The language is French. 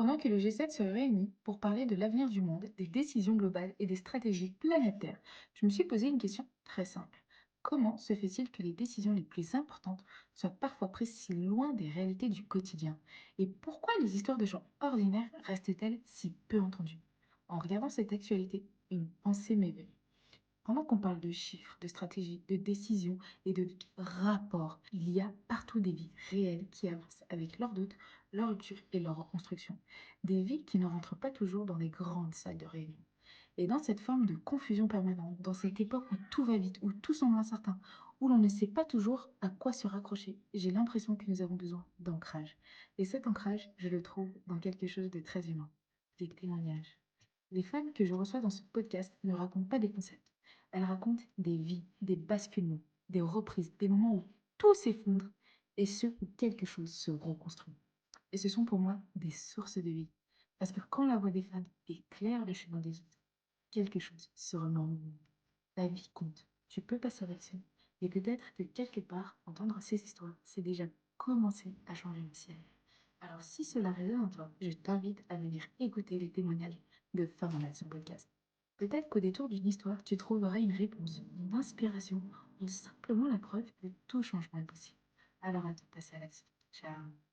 Pendant que le G7 se réunit pour parler de l'avenir du monde, des décisions globales et des stratégies planétaires, je me suis posé une question très simple. Comment se fait-il que les décisions les plus importantes soient parfois prises si loin des réalités du quotidien? Et pourquoi les histoires de gens ordinaires restent-elles si peu entendues? En regardant cette actualité, une pensée m'éveille. Pendant qu'on parle de chiffres, de stratégies, de décisions et de rapports, il y a partout des vies réelles qui avancent avec leurs doutes, leurs ruptures et leurs reconstructions. Des vies qui ne rentrent pas toujours dans les grandes salles de réunion. Et dans cette forme de confusion permanente, dans cette époque où tout va vite, où tout semble incertain, où l'on ne sait pas toujours à quoi se raccrocher, j'ai l'impression que nous avons besoin d'ancrage. Et cet ancrage, je le trouve dans quelque chose de très humain, des témoignages. Les femmes que je reçois dans ce podcast ne racontent pas des concepts. Elles racontent des vies, des basculements, des reprises, des moments où tout s'effondre et ceux où quelque chose se reconstruit. Et ce sont pour moi des sources de vie. Parce que quand la voix des femmes éclaire le chemin des autres, quelque chose se remet en mouvement. La vie compte. Tu peux passer à l'action. Et peut-être que quelque part, entendre ces histoires, c'est déjà commencer à changer le ciel. Alors, si cela résonne en toi, je t'invite à venir écouter les témoignages de femmes en action podcast. Peut-être qu'au détour d'une histoire, tu trouveras une réponse, une inspiration ou simplement la preuve que tout changement est possible. Alors, à te passer à l'action. Ciao.